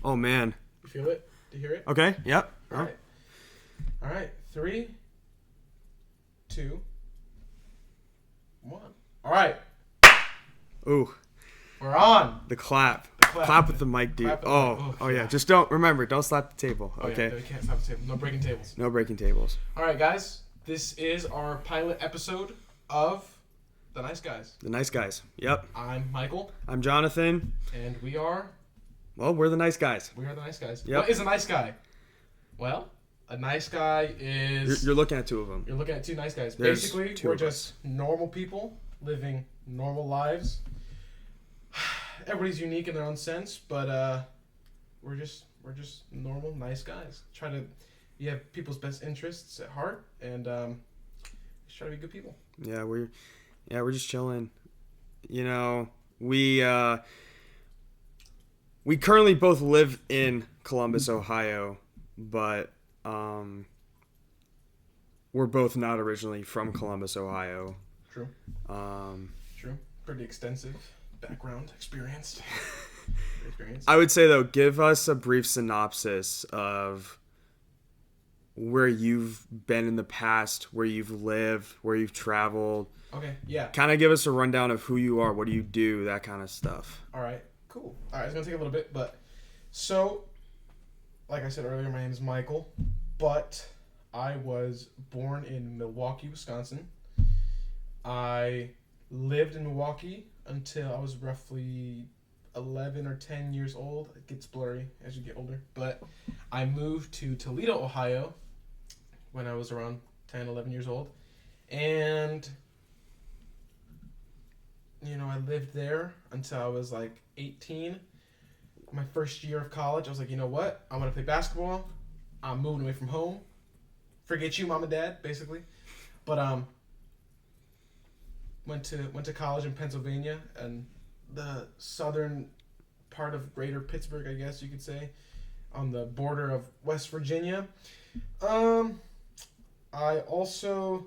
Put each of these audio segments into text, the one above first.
Oh, man. You feel it? Do you hear it? Okay. Yep. All right. All right. 3, 2, 1. All right. Ooh. We're on. The clap. The clap. With the mic, dude. Clap with the mic. Oh, yeah. Just don't slap the table. Oh, Okay. yeah. No, you can't stop the table. No breaking tables. No breaking tables. All right, guys. This is our pilot episode of The Nice Guys. The Nice Guys. Yep. I'm Michael. I'm Jonathan. And we are We're the Nice Guys. The Nice Guys. Yep. What is a nice guy? Well, a nice guy is... You're looking at two of them. You're looking at two nice guys. There's Basically, two we're of just normal people living normal lives. Everybody's unique in their own sense, but we're just normal, nice guys. You have people's best interests at heart, and just try to be good people. Yeah, we're just chilling. You know, we currently both live in Columbus, Ohio, but we're both not originally from Columbus, Ohio. True. True. Pretty extensive background experience. I would say, though, give us a brief synopsis of where you've been in the past, where you've lived, where you've traveled. Okay, yeah. Kind of give us a rundown of who you are, what do you do, that kind of stuff. All right, cool. All right, it's going to take a little bit, but so, like I said earlier, my name is Michael, but I was born in Milwaukee, Wisconsin. I lived in Milwaukee until I was roughly 11 or 10 years old. It gets blurry as you get older. But I moved to Toledo, Ohio when I was around 10, 11 years old. And, you know, I lived there until I was like 18. My first year of college, I was like, you know what? I'm going to play basketball. I'm moving away from home. Forget you, mom and dad, basically. But went to college in Pennsylvania and the southern part of greater Pittsburgh, I guess you could say, on the border of West Virginia. I also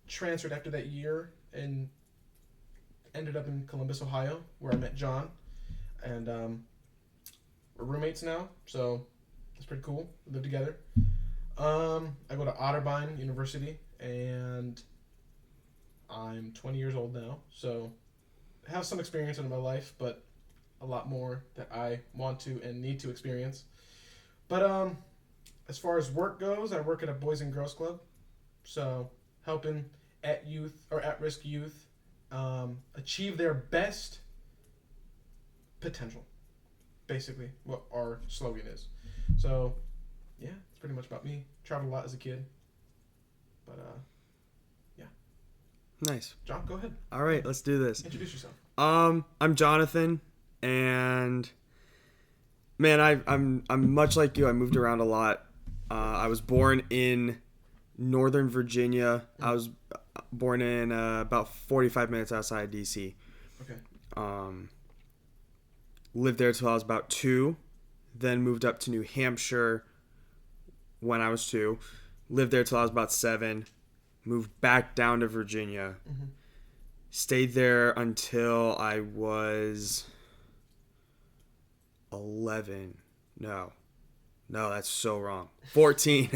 transferred after that year and ended up in Columbus, Ohio, where I met John. And we're roommates now, so it's pretty cool. We live together. I go to Otterbein University, and I'm 20 years old now, so I have some experience in my life, but a lot more that I want to and need to experience. But as far as work goes, I work at a Boys and Girls Club, so helping at-risk youth achieve their best potential, basically what our slogan is. So yeah, it's pretty much about me. Traveled a lot as a kid, but yeah. Nice. John, go ahead. All right, let's do this. Introduce yourself. I'm Jonathan, and man, I'm much like you. I moved around a lot. I was born in Northern Virginia. I was born in about 45 minutes outside DC. Okay. Lived there till I was about 2, then moved up to New Hampshire when I was 2. Lived there till I was about 7. Moved back down to Virginia. Mm-hmm. Stayed there until I was 11. No, that's so wrong. 14.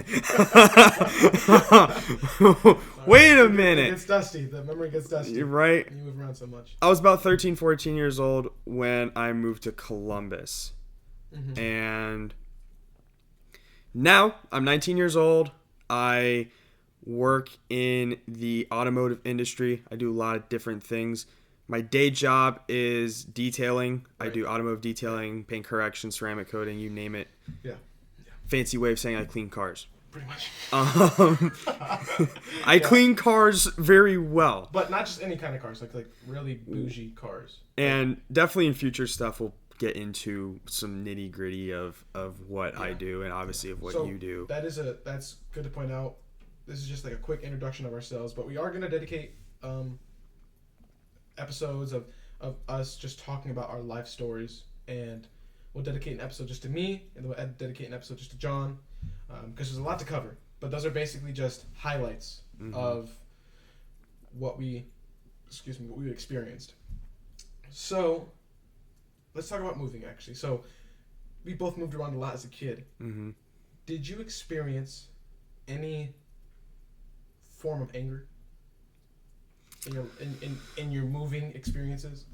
Wait a minute. It gets dusty. The memory gets dusty. You're right. You move around so much. I was about 13, 14 years old when I moved to Columbus. Mm-hmm. And now I'm 19 years old. I work in the automotive industry. I do a lot of different things. My day job is detailing. Right. I do automotive detailing, paint correction, ceramic coating, you name it. Yeah. Fancy way of saying I clean cars. Pretty much. I clean cars very well. But not just any kind of cars, like really bougie cars. And definitely in future stuff we'll get into some nitty gritty of what I do and obviously of what you do. That's good to point out. This is just like a quick introduction of ourselves, but we are going to dedicate episodes of us just talking about our life stories, and we'll dedicate an episode just to me, and then we'll dedicate an episode just to John, because there's a lot to cover. But those are basically just highlights of what we experienced. So let's talk about moving, actually. So we both moved around a lot as a kid. Mm-hmm. Did you experience any form of anger in your moving experiences?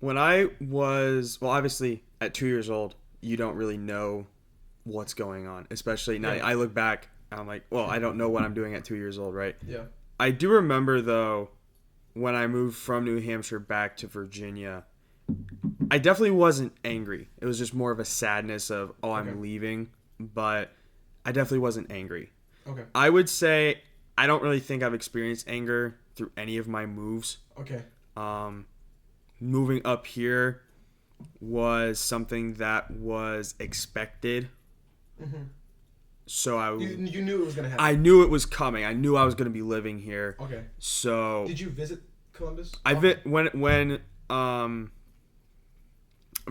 When I was, well, obviously at 2 years old, you don't really know what's going on. Especially now, Yeah. I look back, I'm like, well, I don't know what I'm doing at 2 years old, right? Yeah. I do remember though, when I moved from New Hampshire back to Virginia, I definitely wasn't angry. It was just more of a sadness of, oh, I'm Okay. leaving, but I definitely wasn't angry. Okay. I would say I don't really think I've experienced anger through any of my moves. Okay. Moving up here was something that was expected. Mm-hmm. So You knew it was gonna happen. I knew it was coming. I knew I was going to be living here. Okay. So Did you visit Columbus?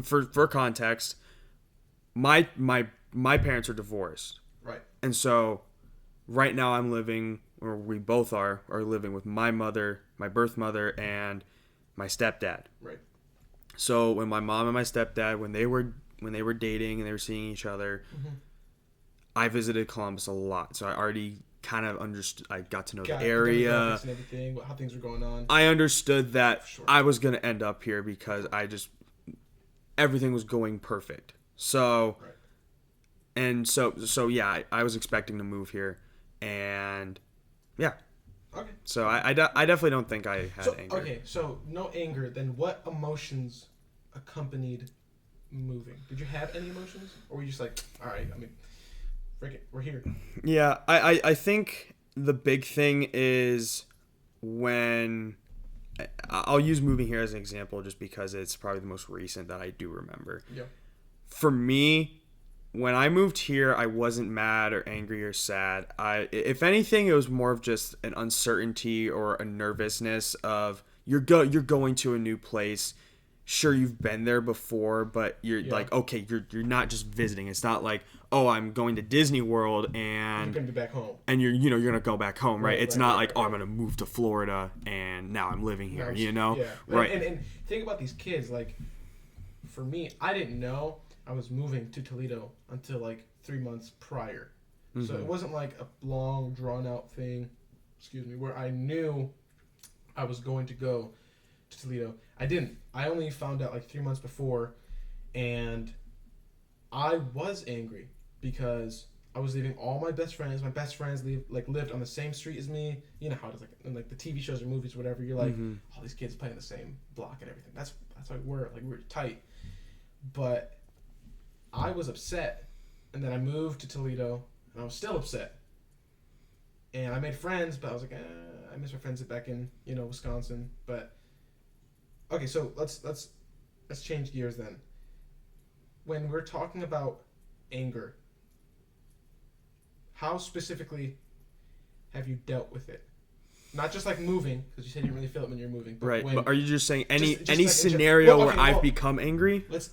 For context, my parents are divorced. Right. And so right now I'm living, or we both are living with my mother, my birth mother, and my stepdad. Right. So when my mom and my stepdad, when they were dating and they were seeing each other, Mm-hmm. I visited Columbus a lot. So I already kind of understood. I got to know Got the area. demographics and everything, how things were going on. I understood that Sure. I was going to end up here because everything was going perfect. So, Right. and so yeah, I was expecting to move here, and yeah. Okay. So I definitely don't think I had So anger. okay, so no anger. Then what emotions accompanied moving? Did you have any emotions, or were you just like, all right, I mean, frick it, we're here. Yeah, I think the big thing is when I'll use moving here as an example just because it's probably the most recent that I do remember. Yeah. For me, when I moved here, I wasn't mad or angry or sad. If anything, it was more of just an uncertainty or a nervousness of you're going to a new place. Sure, you've been there before, but you're like, okay, you're not just visiting. It's not like, oh, I'm going to Disney World You're and gonna be back home. you're gonna go back home, right? Right, It's right, not right, like, right, oh, I'm gonna move to Florida and now I'm living here, Yeah. right? And think about these kids. Like, for me, I didn't know I was moving to Toledo until like 3 months prior. So it wasn't like a long, drawn out thing. Excuse me, where I knew I was going to go to Toledo. I didn't. I only found out like 3 months before, and I was angry because I was leaving all my best friends. My best friends lived on the same street as me. You know how it is, like in like the TV shows or movies, or whatever. You're like, all these kids playing the same block and everything. That's how we were. Like, we were tight. But I was upset, and then I moved to Toledo, and I was still upset. And I made friends, but I was like, I miss my friends back in Wisconsin. But okay, so let's change gears then. When we're talking about anger, how specifically have you dealt with it? Not just like moving, because you said you didn't really feel it when you're moving. But Right. when, But are you just saying any just like scenario well, where okay, I've well- become angry? let's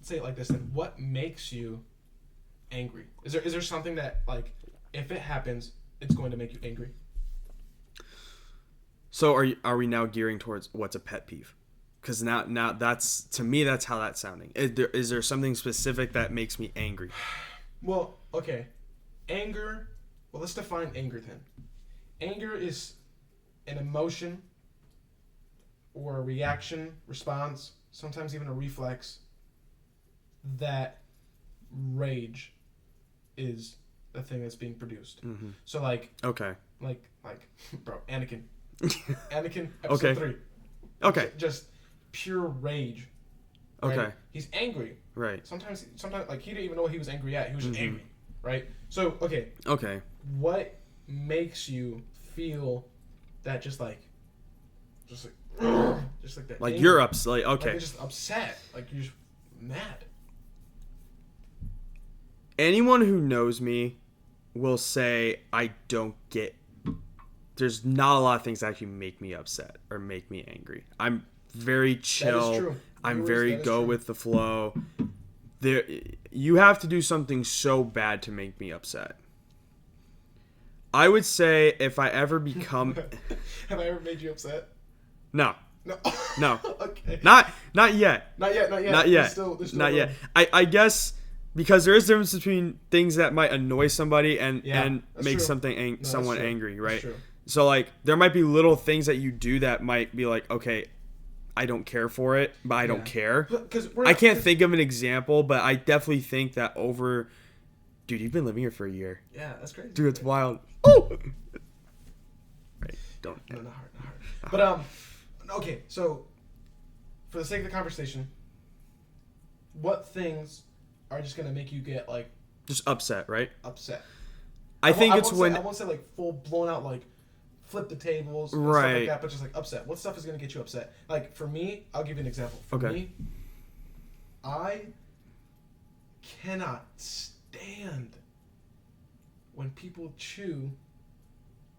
say it like this then. What makes you angry? Is there something that, like, if it happens, it's going to make you angry? So are we now gearing towards what's a pet peeve? Because now that's, to me, that's how that's sounding. Is there something specific that makes me angry? Well, okay. Anger. Well, let's define anger then. Anger is an emotion or a reaction, response, sometimes even a reflex, that rage is the thing that's being produced. Mm-hmm. So like Okay. bro, Anakin episode Okay. 3. Okay. Just pure rage. Right? Okay. He's angry. Right. Sometimes like he didn't even know what he was angry at. He was just Mhm. angry, right? So okay, Okay. what makes you feel that just like that? Like anger? you're upset. Like, Like okay. you're just upset. Like you're just mad. Anyone who knows me will say I don't get. There's not a lot of things that actually make me upset or make me angry. I'm very chill. That is true. I'm very That is go true. with the flow. There, you have to do something so bad to make me upset. I would say if I ever become Have I ever made you upset? no, No. No. Okay. Not yet. Not yet. Not yet. Not yet. There's still Not yet. room. I guess because there is a difference between things that might annoy somebody and Yeah, that's make true. something No, that's someone true. angry, That's right? true. So like there might be little things that you do that might be like, okay, I don't care for it, but I don't Yeah. care. Because I can't think of an example, but I definitely think that dude, you've been living here for a year. Yeah, that's crazy. Dude, it's wild. Oh. Right. Don't. No, not hard. But okay. So, for the sake of the conversation, what things are just gonna make you get like Just upset, right? upset? I think it's won't when say, I won't say like full blown out like flip the tables and stuff Right. like that, but just like upset. What stuff is gonna get you upset? Like for me, I'll give you an example. For Okay. me, I cannot stand when people chew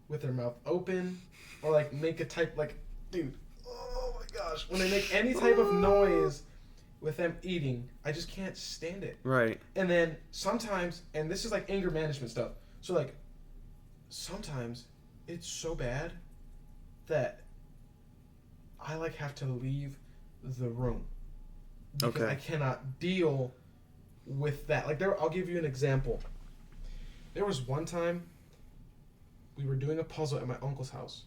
with their mouth open or like make a type like, dude, oh my gosh, when they make any type of noise with them eating, I just can't stand it. right. And then sometimes, and this is like anger management stuff. So like, sometimes it's so bad that I like have to leave the room because Okay. I cannot deal with that. Like I'll give you an example. There was one time we were doing a puzzle at my uncle's house,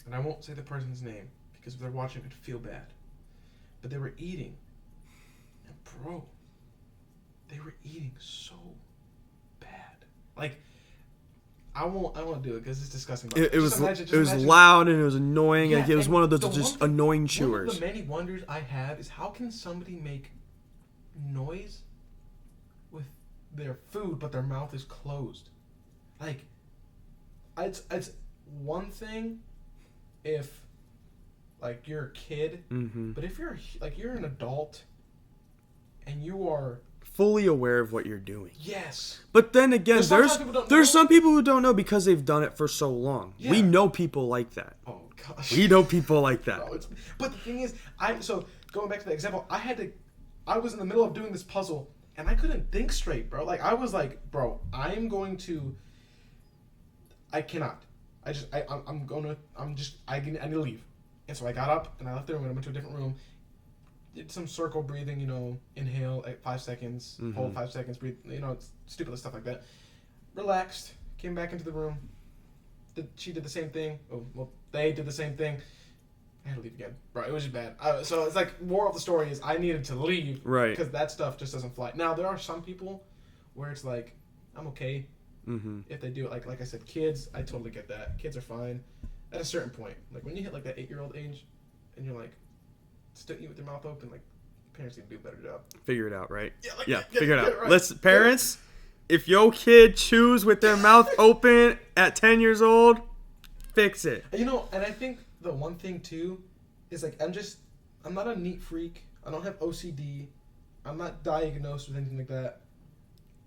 and I won't say the person's name because if they're watching, I'd feel bad. But they were eating, and bro, they were eating so bad. Like, I won't do it because it's disgusting. But It was just imagine- it was imagine- loud and it was annoying. Yeah, like it was and one of those the just one- annoying One chewers. of the many wonders I have is how can somebody make noise with their food but their mouth is closed? Like, it's one thing if like you're a kid, Mm-hmm. but if you're an adult and you are Fully aware of what you're doing. yes. But then again, But sometimes people don't there's know. some people who don't know because they've done it for so long. We Yeah. know people like that. Oh gosh. We know people like that. Bro, but the thing is, so going back to the example, I was in the middle of doing this puzzle and I couldn't think straight, bro. Like I was like, bro, I cannot. I need to leave. And so I got up and I left the room and I went to a different room. Did some circle breathing, inhale at 5 seconds, hold 5 seconds, breathe, it's stupid stuff like that. Relaxed, came back into the room. She did the same thing. Oh, well, they did the same thing. I had to leave again. Bro, it was just bad. So it's like, moral of the story is I needed to leave. Right. Because that stuff just doesn't fly. Now, there are some people where it's like, I'm okay Mm-hmm. if they do it. Like I said, kids, I totally get that. Kids are fine at a certain point. Like when you hit like that 8-year-old age and you're like, still eat with your mouth open, like parents need to do a better job. Figure it out, right? Like, Yeah, figure it out. right. Listen, parents, if your kid chews with their mouth open at 10 years old, fix it. And I think the one thing too is like I'm not a neat freak. I don't have OCD. I'm not diagnosed with anything like that.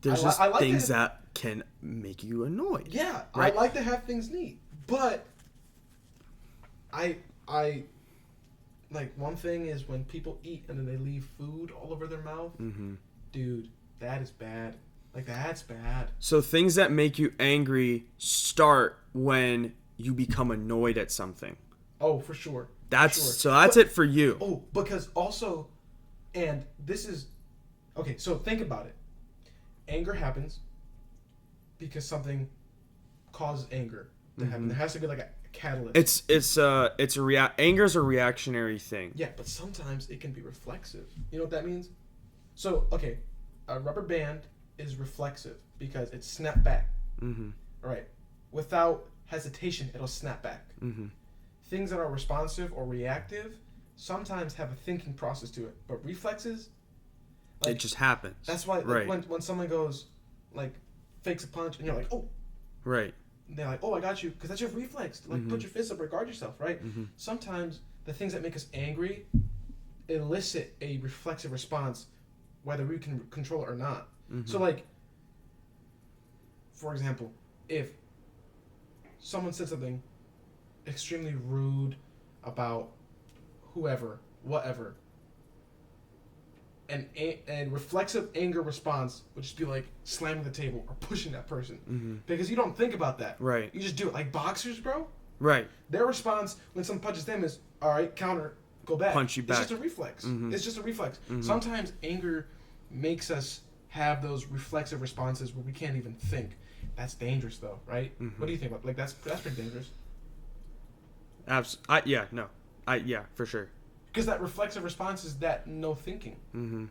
There's I just like things to- that can make you annoyed. Yeah, Right. I like to have things neat, but I like one thing is when people eat and then they leave food all over their mouth. Mm-hmm. Dude, that is bad. Like that's bad. So things that make you angry start when you become annoyed at something. Oh, for sure. That's For sure. so that's it for you. Oh, because also, and this is okay. So think about it. Anger happens because something causes anger to happen. There has to be like a catalyst. Anger's a reactionary thing. Yeah, but sometimes it can be reflexive. You know what that means? So, okay, a rubber band is reflexive because it snaps back. Mm-hmm. All right. Without hesitation, it'll snap back. Mm-hmm. Things that are responsive or reactive sometimes have a thinking process to it, but reflexes, like, It just happens. that's why like, Right. when someone goes, like, fakes a punch, and you're like, oh, Right. they're like, oh, I got you, because that's your reflex. Like, put your fist up, or guard yourself, right? Mm-hmm. Sometimes the things that make us angry elicit a reflexive response, whether we can control it or not. Mm-hmm. So, like, for example, if someone said something extremely rude about whoever, whatever, and reflexive anger response would just be like slamming the table or pushing that person. Mm-hmm. Because you don't think about that. Right. You just do it. Like boxers, bro. Right. Their response when someone punches them is, all right, counter, go back. Punch you back. It's just a reflex. Mhm. It's just a reflex. Mhm. Sometimes anger makes us have those reflexive responses where we can't even think. That's dangerous, though, right? Mhm. What do you think about? Like that's pretty dangerous. Yeah, for sure. Because that reflexive response is that no thinking. Mm-hmm.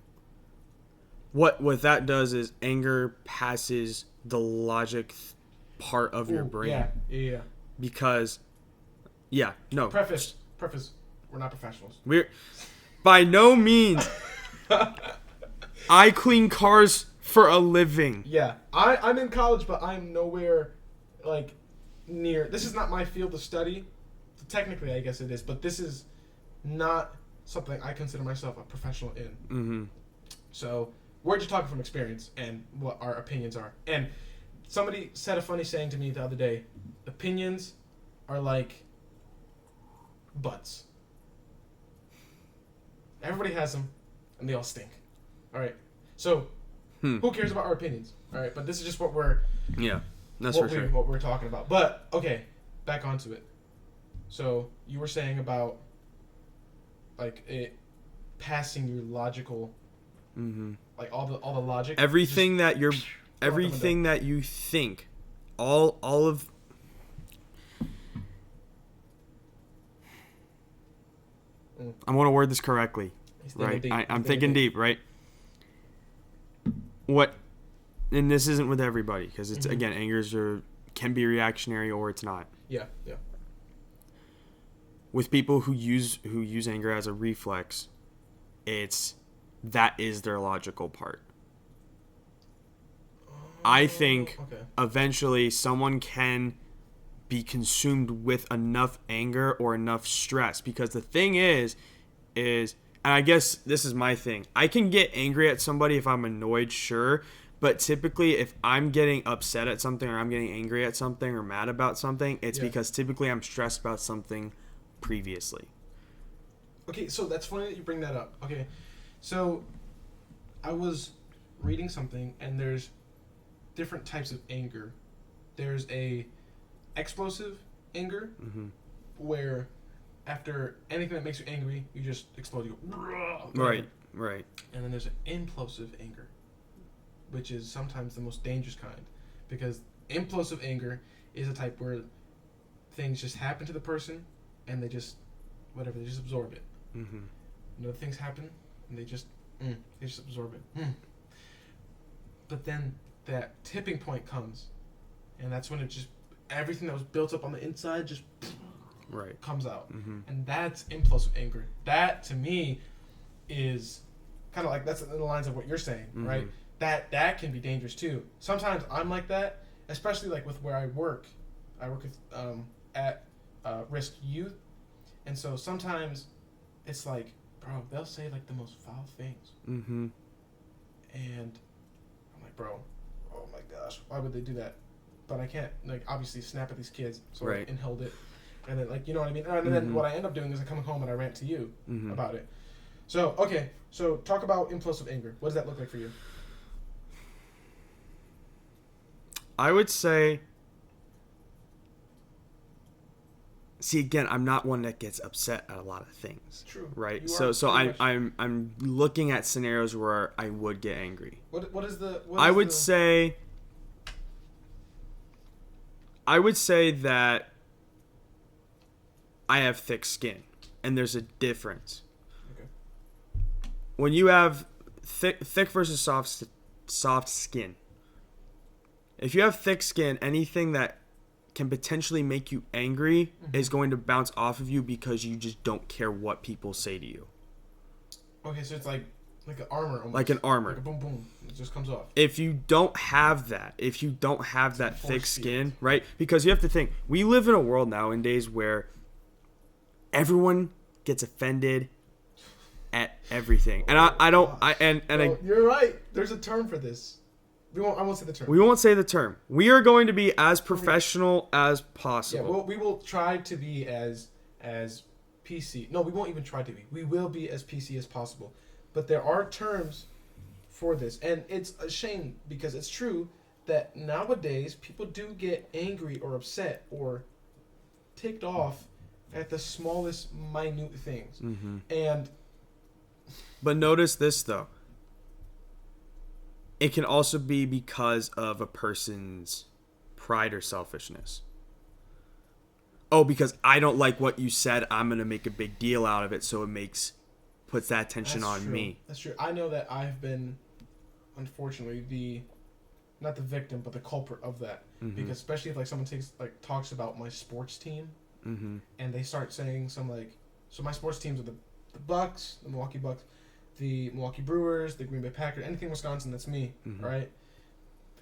What that does is anger passes the logic part of your Ooh, brain. Yeah. Because, Preface. We're not professionals. We're by no means. I clean cars for a living. Yeah, I'm in college, but I'm nowhere like near. This is not my field of study. Technically, I guess it is, but this is not something I consider myself a professional in. Mm-hmm. So we're just talking from experience and what our opinions are. And somebody said a funny saying to me the other day: opinions are like butts. Everybody has them, and they all stink. All right. So, who cares about our opinions? All right, but this is just what we're what we're talking about. But okay, back onto it. So you were saying about like it passing your logical, like all the logic. Everything that you think, all of. I'm going to word this correctly, right? I'm thinking deep, right? And this isn't with everybody because it's again, anger can be reactionary or it's not. Yeah. With people who use anger as a reflex, that is their logical part. I think eventually someone can be consumed with enough anger or enough stress, because the thing is and I guess this is my thing. I can get angry at somebody if I'm annoyed, sure, but typically if I'm getting upset at something or I'm getting angry at something or mad about something, it's because typically I'm stressed about something previously. Okay, so that's funny that you bring that up. Okay, so I was reading something and there's different types of anger. There's a explosive anger where after anything that makes you angry, you just explode. You go, right. And then there's an implosive anger, which is sometimes the most dangerous kind, because implosive anger is a type where things just happen to the person and they just absorb it. And other things happen and they just absorb it. But then that tipping point comes, and that's when it just everything that was built up on the inside just comes out. And that's implosive anger. That to me is kind of like, that's in the lines of what you're saying, right? That can be dangerous too. Sometimes I'm like that, especially like with where I work. I work with at risk youth, and so sometimes it's like, bro, they'll say like the most foul things, and I'm like, bro, oh my gosh, why would they do that? But I can't, like, obviously snap at these kids, so I inhaled it, and then, like, you know what I mean? And then what I end up doing is I come home and I rant to you about it. So, okay, so talk about implosive anger. What does that look like for you? I would say, see, again, I'm not one that gets upset at a lot of things. True. Right? So I'm looking at scenarios where I would get angry. I would say that I have thick skin, and there's a difference. Okay. When you have thick versus soft skin. If you have thick skin, anything that can potentially make you angry is going to bounce off of you because you just don't care what people say to you. Okay, so it's like an armor almost. Like an armor. Like a boom boom. It just comes off. If you don't have that thick skin, right? Because you have to think, we live in a world nowadays where everyone gets offended at everything. And you're right. There's a term for this. I won't say the term. We won't say the term. We are going to be as professional as possible. Yeah, we will try to be as PC. No, we won't even try to be. We will be as PC as possible. But there are terms for this. And it's a shame because it's true that nowadays people do get angry or upset or ticked off at the smallest, minute things. Mm-hmm. And But notice this, though. It can also be because of a person's pride or selfishness. Oh, because I don't like what you said, I'm going to make a big deal out of it, so it puts that tension that's on true. me. That's true. I know that I've been, unfortunately, not the victim, but the culprit of that. Mm-hmm. Because especially if like someone talks about my sports team, Mm-hmm. and they start saying some like, so my sports teams are the Bucks, the Milwaukee Bucks, the Milwaukee Brewers, the Green Bay Packers, anything Wisconsin, that's me, Mm-hmm. right?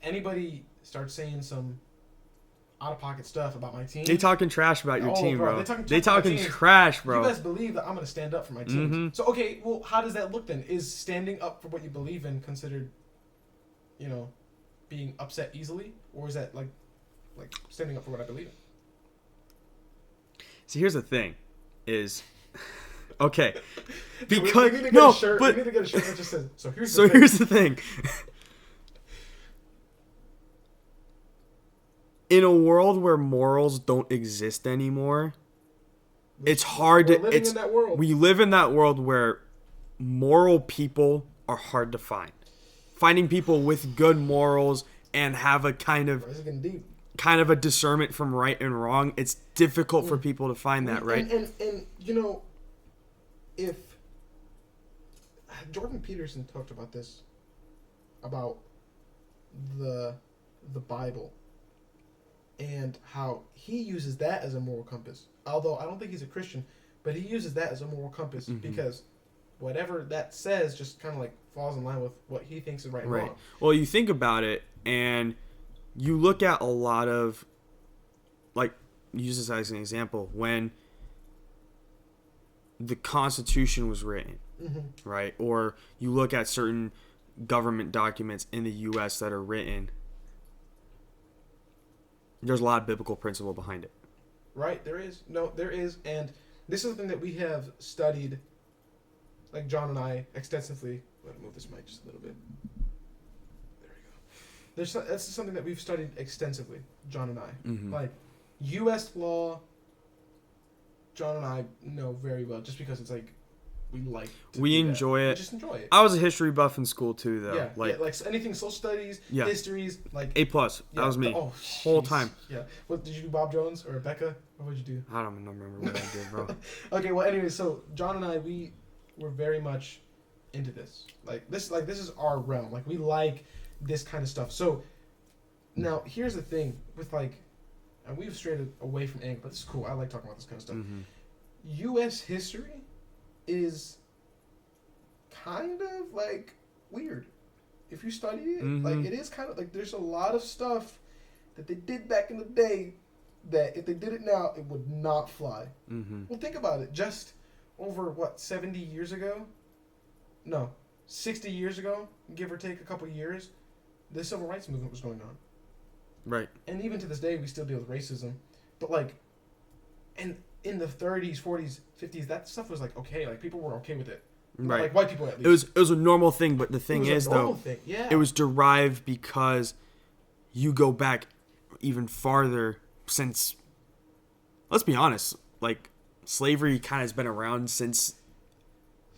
Anybody starts saying some out of pocket stuff about my team. They talking trash about your team, bro. They talking team. trash, bro. You best believe that I'm gonna stand up for my team. Mm-hmm. So okay, well, how does that look then? Is standing up for what you believe in considered, being upset easily, or is that like standing up for what I believe in? See, here's the thing, is okay we because need to get no, a shirt. but We need to get a shirt that just says. So here's the thing. In a world where morals don't exist anymore, it's hard We're to. living in that world. We live in that world where moral people are hard to find. Finding people with good morals and have a kind of This is getting deep. a discernment from right and wrong, it's difficult for people to find that, right? And if Jordan Peterson talked about this, about the Bible, and how he uses that as a moral compass. Although I don't think he's a Christian, but he uses that as a moral compass because whatever that says just kind of like falls in line with what he thinks is right and wrong. Well, you think about it, and you look at a lot of, like, use this as an example, when the Constitution was written, right? Or you look at certain government documents in the U.S. that are written, there's a lot of biblical principle behind it. Right? There is. No, there is. And this is something that we have studied, like John and I, extensively. Let me move this mic just a little bit. There we go. That's something that we've studied extensively, John and I. Mm-hmm. Like, U.S. law, John and I know very well, just because it's like, we like to We do enjoy that. it. We just enjoy it. I was a history buff in school too, though. Yeah, like anything social studies, histories, like A+. That was me. Whole time. Yeah. What did you do, Bob Jones or Rebecca? Or what did you do? I don't remember what I did, bro. Okay, well, anyway, so John and I, we were very much into this. This is our realm. Like, we like this kind of stuff. So, now, here's the thing with, and we've strayed away from Ang, but this is cool. I like talking about this kind of stuff. Mm-hmm. U.S. history is kind of, weird. If you study it, Mm-hmm. it is kind of, there's a lot of stuff that they did back in the day that if they did it now, it would not fly. Mm-hmm. Well, think about it. Just over, 70 years ago? No, 60 years ago, give or take a couple years, the civil rights movement was going on. Right. And even to this day, we still deal with racism. But, and in the 30s, 40s, 50s, that stuff was, okay. People were okay with it. Right. Like, white people, at least. It was a normal thing, but the thing is, though, yeah. it was derived because you go back even farther since, let's be honest, slavery kind of has been around since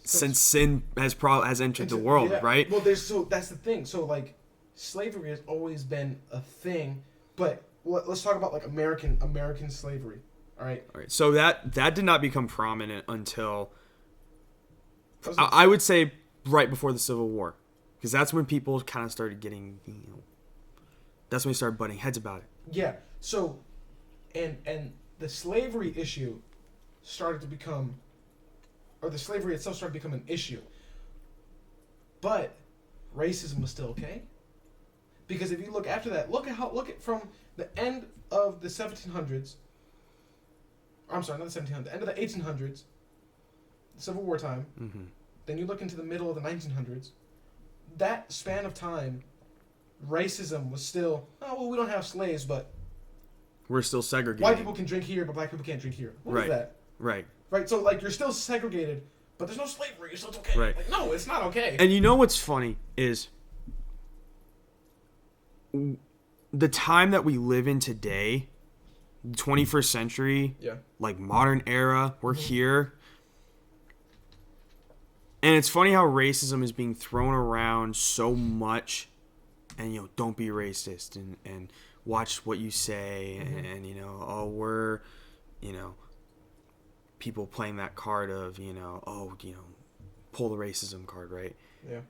sin has entered the world, yeah. right? Well, that's the thing. So, slavery has always been a thing, but let's talk about, American slavery, all right? All right. So that did not become prominent until, I would say, right before the Civil War, because that's when people kind of started getting, that's when we started butting heads about it. Yeah. So, and the slavery issue started to become, or the slavery itself started to become an issue. But racism was still okay. Because if you look after that, look at from the end of the 1700s. I'm sorry, not the 1700s. The end of the 1800s, Civil War time. Mm-hmm. Then you look into the middle of the 1900s. That span of time, racism was still, we don't have slaves, but We're still segregated. white people can drink here, but black people can't drink here. What is that? Right. Right, so you're still segregated, but there's no slavery, so it's okay. Right. No, it's not okay. And you know what's funny is the time that we live in today, 21st century, Yeah. like modern era. We're here. And it's funny how racism is being thrown around so much. And, don't be racist and watch what you say. And, we're, people playing that card of, pull the racism card, right? Yeah.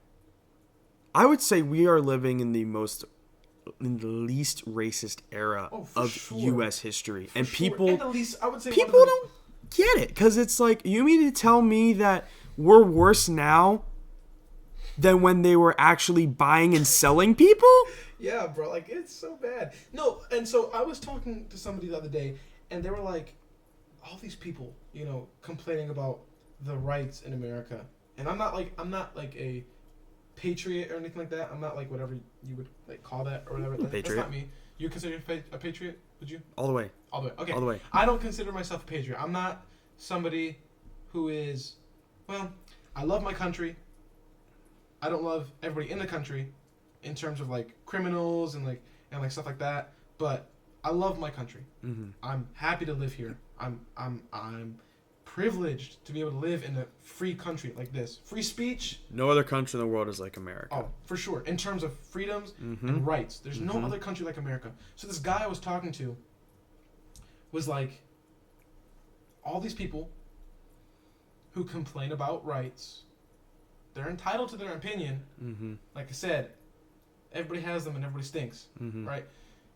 I would say we are living in the least racist era of sure. U.S. history. And Sure. people, And the least, I would say people don't get it. Because it's like, you mean to tell me that we're worse now than when they were actually buying and selling people? Yeah, bro. Like, it's so bad. No, and so I was talking to somebody the other day, and they were like, all these people, complaining about the rights in America. And I'm not like a patriot or anything like that. I'm not like whatever you would like call that or whatever. That's not me. You consider a patriot? Would you? All the way. All the way. Okay. All the way. I don't consider myself a patriot. I'm not somebody who is. Well, I love my country. I don't love everybody in the country, in terms of like criminals and stuff like that. But I love my country. Mm-hmm. I'm happy to live here. I'm privileged to be able to live in a free country like this. Free speech. No other country in the world is like America. Oh, for sure. In terms of freedoms and rights, there's no other country like America. So this guy I was talking to was like, all these people who complain about rights, they're entitled to their opinion. Mm-hmm. Like I said, everybody has them and everybody stinks, Mm-hmm. right?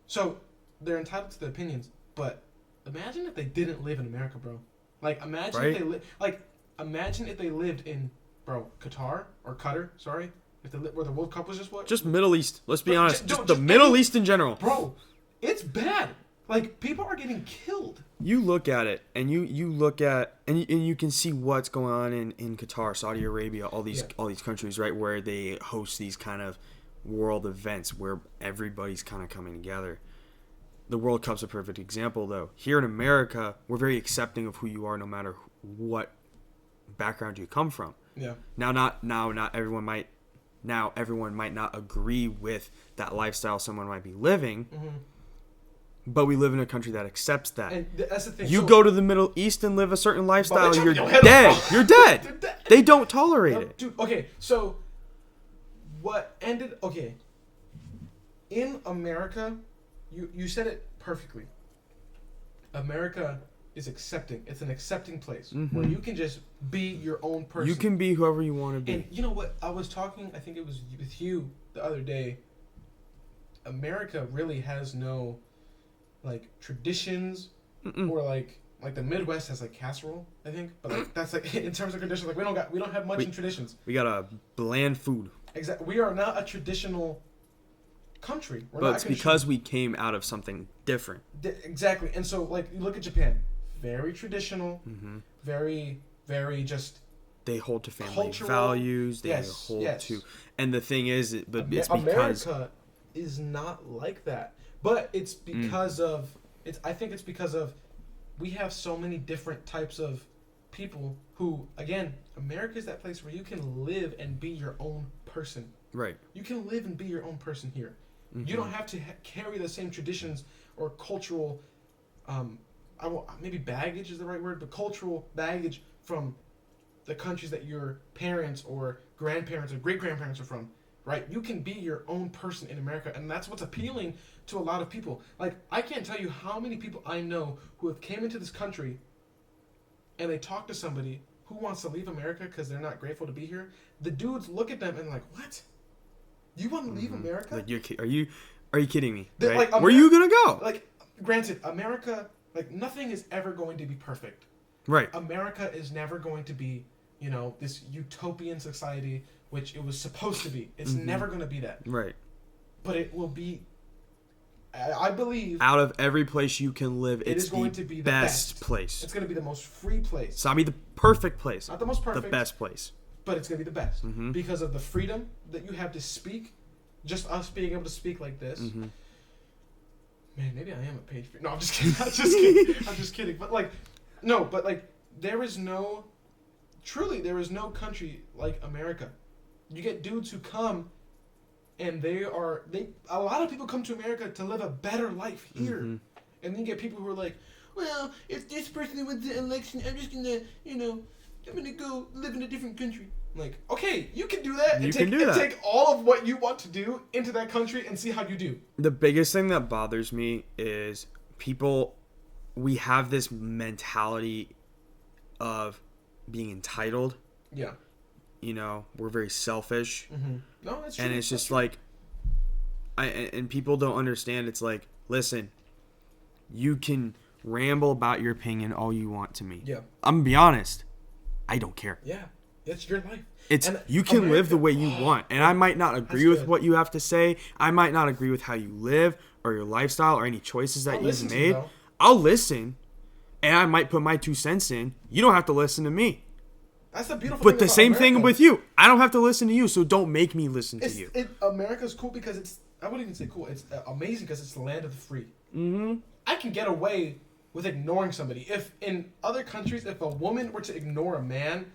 So they're entitled to their opinions, but imagine if they didn't live in America, bro. Like imagine Right. imagine if they lived in, Qatar or Qatar, sorry, if where the World Cup was just what? Just Middle East. Let's be But honest. just The Middle East in general. Bro, it's bad. Like people are getting killed. You look at it, and you look at, and you can see what's going on in Qatar, Saudi Arabia, all these countries, right, where they host these kind of world events where everybody's kind of coming together. The World Cup's a perfect example, though. Here in America, we're very accepting of who you are, no matter what background you come from. Yeah. Not everyone might. Now everyone might not agree with that lifestyle someone might be living. Mm-hmm. But we live in a country that accepts that. And that's the thing. You go to the Middle East and live a certain lifestyle, you're They're dead. You're dead. They're dead. They don't tolerate it. Dude, okay, so what ended... Okay. In America, you said it perfectly. America is accepting. It's an accepting place where you can just be your own person. You can be whoever you want to be. And you know what? I was talking, I think it was with you the other day. America really has no... like traditions or like the Midwest has like casserole, I think, but like that's like in terms of traditions, like we don't have much in traditions. We got a bland food. Exactly, we are not a traditional country. But it's because we came out of something different. Exactly, and so like you look at Japan, very traditional, very just. They hold to family cultural values. They hold to, and the thing is, it's because America is not like that. But it's because of I think it's because of we have so many different types of people who, again, America is that place where you can live and be your own person. Right. You can live and be your own person here. You don't have to carry the same traditions or cultural, maybe baggage is the right word, but cultural baggage from the countries that your parents or grandparents or great-grandparents are from. Right? You can be your own person in America, and that's what's appealing to a lot of people. Like, I can't tell you how many people I know who have came into this country and they talk to somebody who wants to leave America because they're not grateful to be here. The dudes look at them and like, what? You want to leave America? Like, are you kidding me? They're Right? like, Where are you gonna go? Like, granted, America, like, nothing is ever going to be perfect. Right. America is never going to be, this utopian society, which it was supposed to be. It's never going to be that. Right. But it will be, I believe... out of every place you can live, it's going to be the best place. It's going to be the most free place. It's not be the perfect place. Not the most perfect. The best place. But it's going to be the best. Because of the freedom that you have to speak. Just us being able to speak like this. Man, maybe I am a patriot. No, I'm just kidding. I'm just kidding. But there is no... Truly, there is no country like America. You get dudes who come, and a lot of people come to America to live a better life here. And then you get people who are like, well, if this person wins the election, I'm just gonna, I'm gonna go live in a different country. I'm like, okay, you can do that. You can do that. Take all of what you want to do into that country and see how you do. The biggest thing that bothers me is people, we have this mentality of being entitled. Yeah. We're very selfish. Mm-hmm. No, that's true. And it's just like, and people don't understand. It's like, listen, you can ramble about your opinion all you want to me. Yeah. I'm gonna be honest. I don't care. Yeah. It's your life. You can live the way you want. And I might not agree with what you have to say. I might not agree with how you live or your lifestyle or any choices that you've made. I'll listen. And I might put my 2 cents in. You don't have to listen to me. That's the beautiful thing. But the same thing with you. I don't have to listen to you, so don't make me listen to you. America's cool because I wouldn't even say cool. It's amazing because it's the land of the free. Mm-hmm. I can get away with ignoring somebody. If in other countries, if a woman were to ignore a man,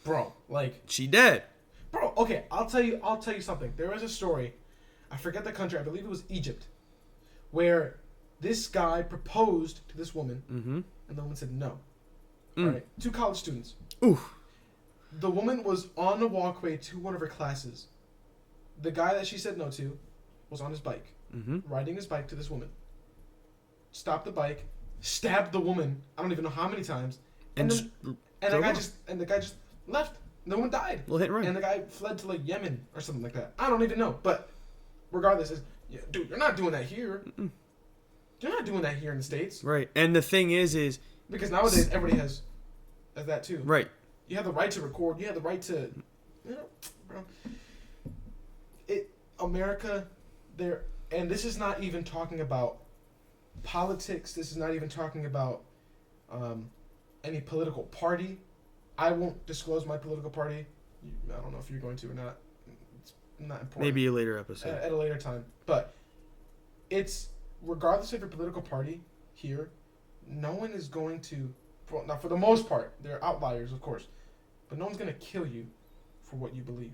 bro, like she dead. Bro, okay, I'll tell you something. There was a story, I forget the country, I believe it was Egypt, where this guy proposed to this woman, mm-hmm. and the woman said no. All right, 2 college students. Ooh. The woman was on the walkway to one of her classes. The guy that she said no to was on his bike, mm-hmm. riding his bike to this woman. Stopped the bike, stabbed the woman. I don't even know how many times, and the guy just left. The woman died. Well, hit and run. And the guy fled to like Yemen or something like that. I don't even know. But regardless, dude, you're not doing that here. Mm-mm. You're not doing that here in the States. Right. And the thing is because nowadays everybody has that too. Right. You have the right to record. You have the right to, bro. America, there, and this is not even talking about politics. This is not even talking about any political party. I won't disclose my political party. I don't know if you're going to or not. It's not important. Maybe a later episode. At a later time. But it's, regardless of your political party here, no one is going to, now for the most part, there are outliers, of course, but no one's going to kill you for what you believe.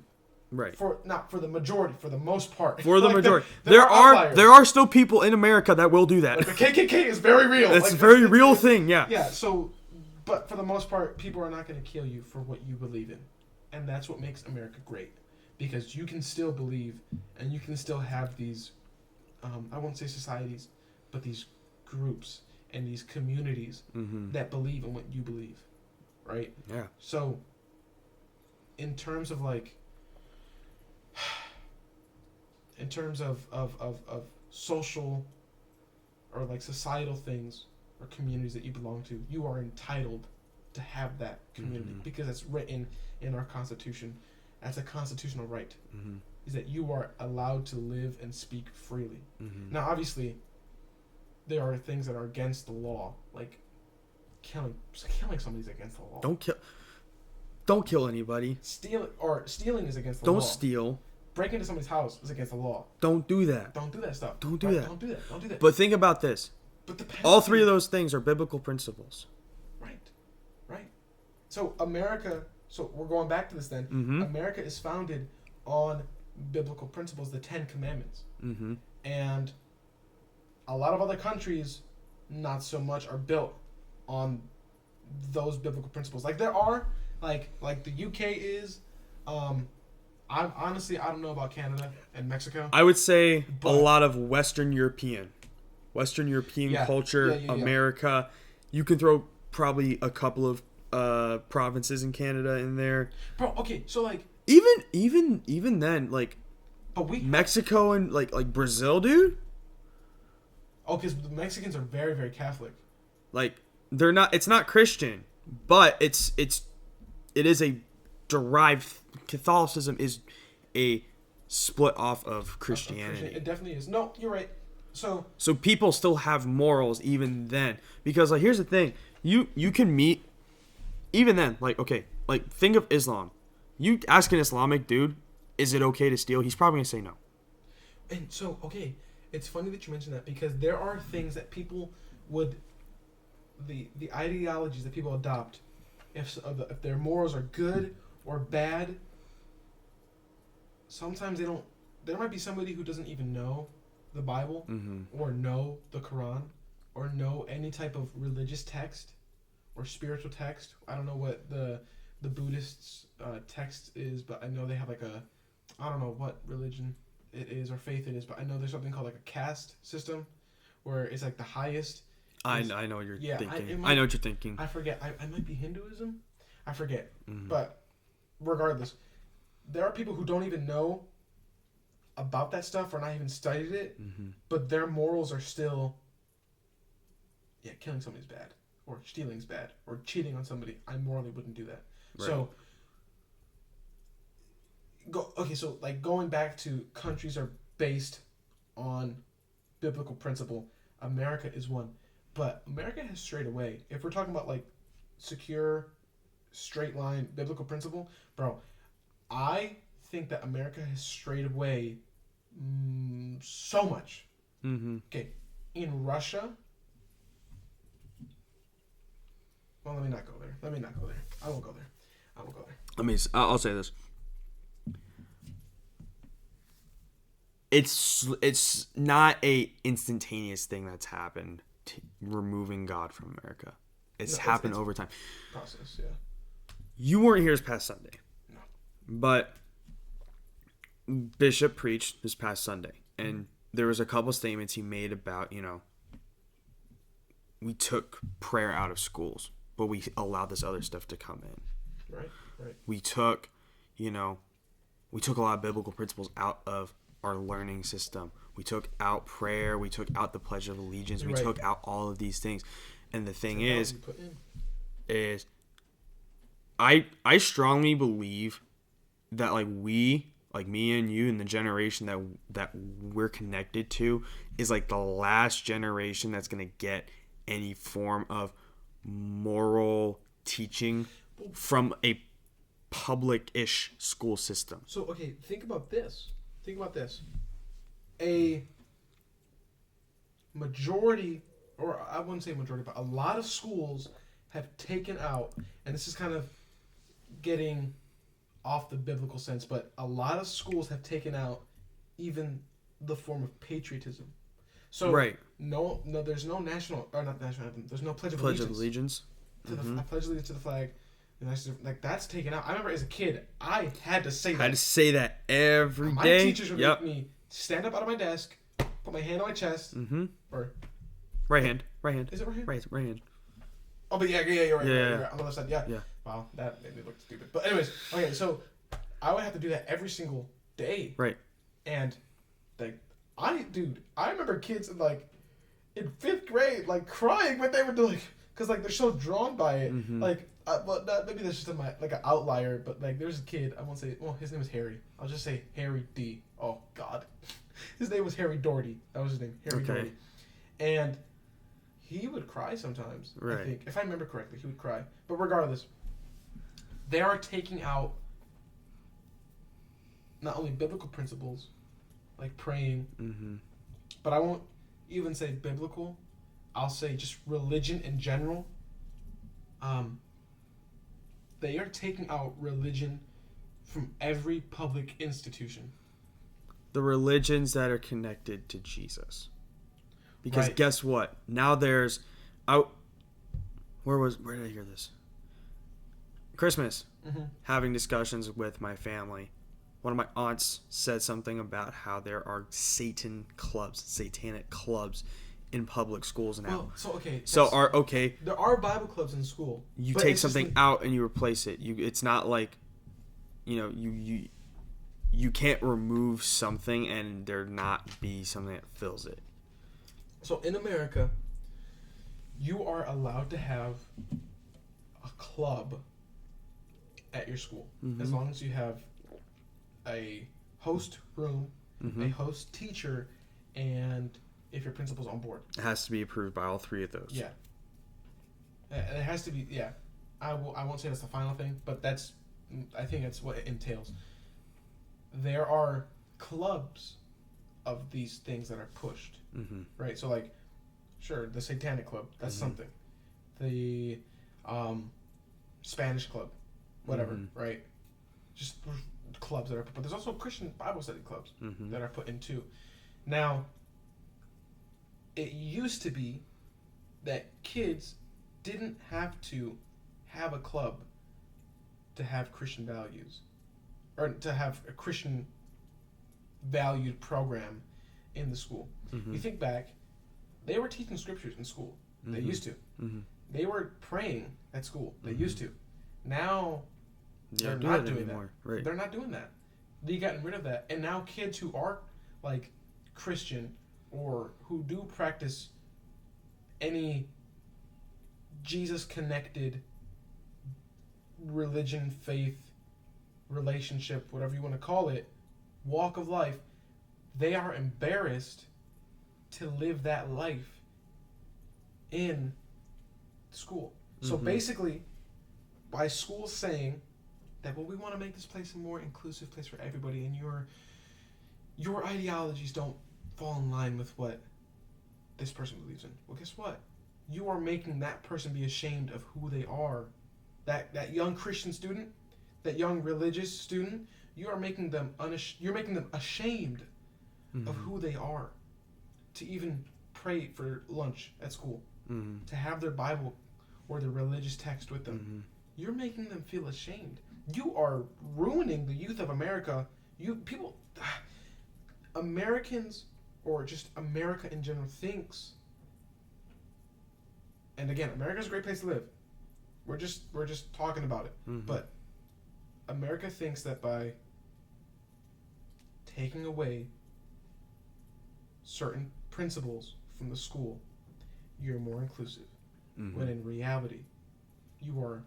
Right. Not for the majority, for the most part. For the majority. There are still people in America that will do that. Like the KKK is very real. It's a very real thing, yeah. Yeah, so, but for the most part, people are not going to kill you for what you believe in. And that's what makes America great. Because you can still believe, and you can still have these, I won't say societies, but these groups and these communities mm-hmm. that believe in what you believe. Right? Yeah. So, in terms of like, in terms of social or like societal things or communities that you belong to, you are entitled to have that community mm-hmm. because it's written in our Constitution. That's a constitutional right. Mm-hmm. Is that you are allowed to live and speak freely. Mm-hmm. Now, obviously, there are things that are against the law, like killing somebody's against the law. Don't kill anybody. Stealing is against the law. Don't steal. Breaking into somebody's house is against the law. Don't do that. Don't do that stuff. Don't do that. Don't do that. Don't do that. But think about this. All 3 of those things are biblical principles. Right. So we're going back to this then. Mm-hmm. America is founded on biblical principles, the 10 Commandments. Mm-hmm. And a lot of other countries, not so much, are built on those biblical principles. Like there are, like the UK is. I don't know about Canada and Mexico. I would say a lot of Western European culture, America. You can throw probably a couple of provinces in Canada in there. Bro, okay, so like even then, like, but Mexico and like Brazil, dude. Oh, because the Mexicans are very, very Catholic. Like they're not. It's not Christian, but it is a derived. Catholicism is a split off of Christianity. It definitely is. No, you're right. So people still have morals even then, because like here's the thing, you can meet even then, like, okay, like think of Islam. You ask an Islamic dude, is it okay to steal? He's probably gonna say no. And so, okay, it's funny that you mentioned that, because there are things that people would, the ideologies that people adopt, if their morals are good or bad, sometimes they don't. There might be somebody who doesn't even know the Bible mm-hmm. or know the Quran, or know any type of religious text or spiritual text. I don't know what the Buddhists' text is, but I know they have like a, I don't know what religion it is or faith it is, but I know there's something called like a caste system, where it's like the highest. I know what you're thinking. I know what you're thinking. I forget. I might be Hinduism. I forget. Mm-hmm. But regardless, there are people who don't even know about that stuff or not even studied it, Mm-hmm. but their morals are still, yeah, killing somebody's bad, or stealing's bad, or cheating on somebody. I morally wouldn't do that. Right. So, so like going back to countries are based on biblical principle. America is one, but America has strayed away. If we're talking about like secure, straight line biblical principle, bro, I think that America has strayed away so much. Mm-hmm. Okay, in Russia. Well, let me not go there. I won't go there. I'll say this. It's not a instantaneous thing that's happened, removing God from America. It's happened over time. Process, yeah. You weren't here this past Sunday. No. But Bishop preached this past Sunday, and there was a couple statements he made about, we took prayer out of schools, but we allowed this other stuff to come in. Right. We took a lot of biblical principles out of our learning system. We took out prayer. We took out the Pledge of Allegiance. We took out all of these things. And the thing is I strongly believe that like me and you and the generation that we're connected to is like the last generation that's going to get any form of moral teaching from a public-ish school system. So, okay, think about this. A majority, or I wouldn't say majority, but a lot of schools have taken out, and this is kind of getting off the biblical sense, but a lot of schools have taken out even the form of patriotism. So, no, there's no national, or not national anthem, there's no Pledge of Allegiance. I pledge allegiance to the flag. Like that's taken out. I remember as a kid, I had to say that. I had to say that every day. My teachers would make me stand up out of my desk, put my hand on my chest, or right hand. Is it right hand? Right hand. Oh, but yeah, you're right. Yeah. You're right. On the left side, yeah. Wow, that made me look stupid. But anyways, okay, so I would have to do that every single day. Right. And I remember kids in 5th grade crying when they would do because they're so drawn by it. Maybe that's just an outlier, but there's a kid, I won't say, well, his name was Harry. I'll just say Harry D. Oh God, his name was Harry Doherty. That was his name, Harry Doherty. And he would cry sometimes. Right. I think, if I remember correctly, he would cry. But regardless, they are taking out not only biblical principles like praying, but I won't even say biblical. I'll say just religion in general. They are taking out religion from every public institution. The religions that are connected to Jesus. Because guess what? Now there's where did I hear this? Christmas. Having discussions with my family. One of my aunts said something about how there are satanic clubs in public schools now. There are Bible clubs in school. You take something out and you replace it. It's not like, you can't remove something and there not be something that fills it. So in America, you are allowed to have a club at your school as long as you have a host room, a host teacher, and if your principal's on board. It has to be approved by all three of those. Yeah. It has to be, yeah. I won't say that's the final thing, but I think that's what it entails. There are clubs of these things that are pushed, right? So, sure, the Satanic Club, that's something. The Spanish Club, whatever, right? Just clubs that are put, but there's also Christian Bible study clubs that are put in too. Now, it used to be that kids didn't have to have a club to have Christian values, or to have a Christian valued program in the school. Mm-hmm. You think back, they were teaching scriptures in school. Mm-hmm. They used to. Mm-hmm. They were praying at school. They Mm-hmm. used to. Now They're they're not doing doing that anymore. that. Right. They're not doing that. They gotten rid of that. And now kids who are like Christian or who do practice any Jesus connected religion, faith, relationship, whatever you want to call it, walk of life, they are embarrassed to live that life in school. So Mhm. basically, by school saying that, well, we want to make this place a more inclusive place for everybody, and your ideologies don't fall in line with what this person believes in. Well, guess what? You are making that person be ashamed of who they are. That young Christian student, that young religious student, you're making them ashamed Mm-hmm. of who they are. To even pray for lunch at school, Mm-hmm. to have their Bible or their religious text with them. Mm-hmm. You're making them feel ashamed. You are ruining the youth of America. Americans, or just America in general, thinks. And again, America's a great place to live. We're just talking about it. Mm-hmm. But America thinks that by taking away certain principles from the school, you're more inclusive. Mm-hmm. When in reality, you are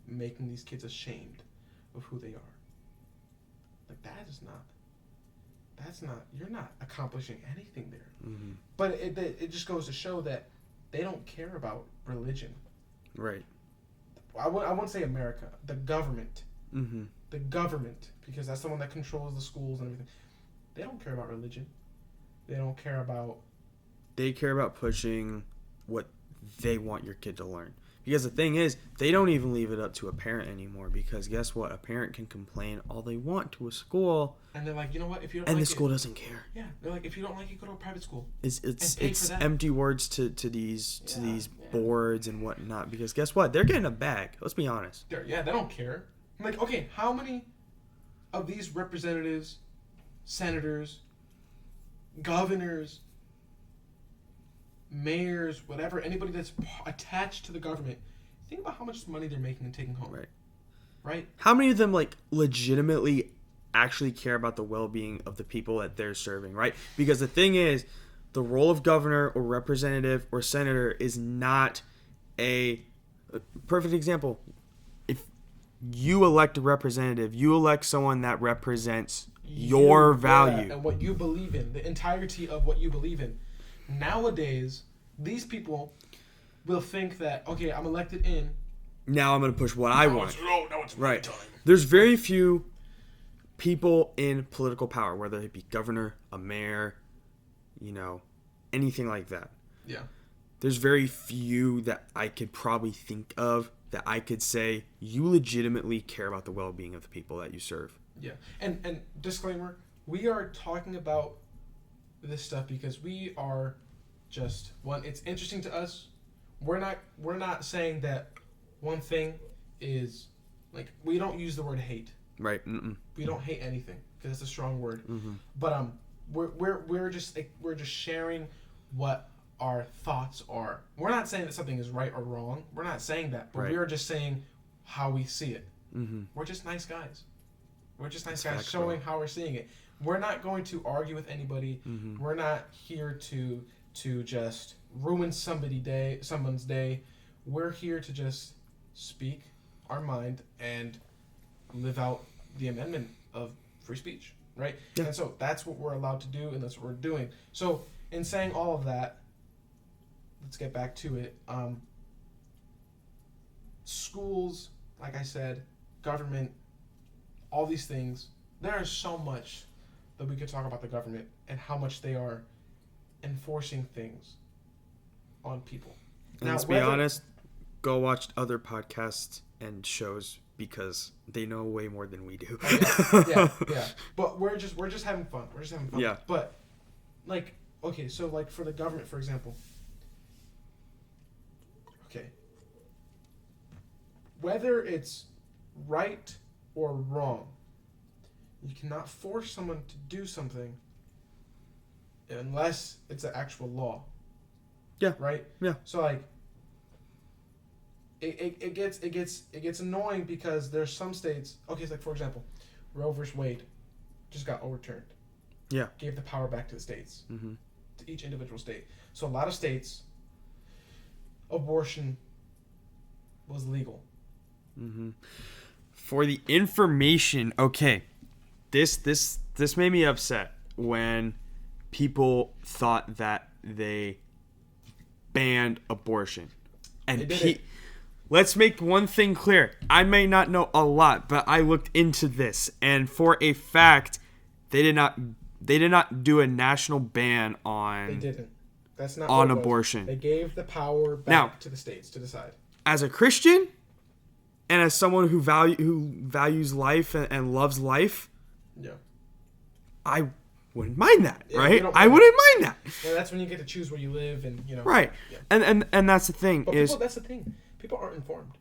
making these kids ashamed of who they are. Like, you're not accomplishing anything there. Mm-hmm. But it just goes to show that they don't care about religion. Right. I won't say America, the government. Mm-hmm. The government, because that's the one that controls the schools and everything. They don't care about religion. They don't care about... They care about pushing what they want your kid to learn. Because the thing is, they don't even leave it up to a parent anymore. Because guess what? A parent can complain all they want to a school. And they're like, you know what? If you don't and like the school doesn't care. Yeah, they're like, if you don't like it, go to a private school. It's empty words to these Yeah. boards and whatnot. Because guess what? They're getting a bag. Let's be honest. They don't care. I'm like, okay, how many of these representatives, senators, governors, mayors, whatever, anybody that's attached to the government, think about how much money they're making and taking home. Right. Right? How many of them legitimately actually care about the well-being of the people that they're serving, right? Because the thing is, the role of governor or representative or senator is not a perfect example. If you elect a representative, you elect someone that represents your value and what you believe in, the entirety of what you believe in. Nowadays, these people will think that, okay, I'm elected in. Now I'm going to push what I want. Now it's my time. There's very few people in political power, whether it be governor, a mayor, anything like that. Yeah. There's very few that I could probably think of that I could say you legitimately care about the well-being of the people that you serve. Yeah. And disclaimer, we are talking about this stuff because we are just it's interesting to us. We're not saying that one thing is we don't use the word hate. Right. Mm-mm. We don't hate anything because it's a strong word. Mm-hmm. But we're just sharing what our thoughts are. We're not saying that something is right or wrong. We're not saying that. But Right. we are just saying how we see it. Mm-hmm. We're just nice guys. We're just nice That's guys facts, showing bro. how we're seeing it. We're not going to argue with anybody. Mm-hmm. We're not here to just ruin someone's day. We're here to just speak our mind and live out the amendment of free speech, right? Yeah. And so that's what we're allowed to do, and that's what we're doing. So in saying all of that, let's get back to it. Schools, like I said, government, all these things, there is so much that we could talk about the government and how much they are enforcing things on people. And Now, let's be whether- honest, go watch other podcasts and shows because they know way more than we do. yeah. But we're just having fun. We're just having fun. Yeah. But okay, so for the government, for example, whether it's right or wrong, you cannot force someone to do something unless it's an actual law. Yeah. Right? Yeah. So like it gets annoying because there's some states, okay, it's like for example, Roe versus Wade just got overturned. Yeah. Gave the power back to the states. Mm-hmm. To each individual state. So a lot of states, abortion was legal. Mm-hmm. For the information, okay, this made me upset when people thought that they banned abortion. And let's make one thing clear. I may not know a lot, but I looked into this, and for a fact, they did not do a national ban on. They didn't. That's not on what it was. abortion. They gave the power back Now, to the states to decide. As a Christian, and as someone who values life and loves life, Yeah. I wouldn't mind that, Yeah, right? you don't I mind wouldn't mind that. Yeah, that's when you get to choose where you live, and you know. Right. Yeah. And that's the thing But is that's the thing. People aren't informed.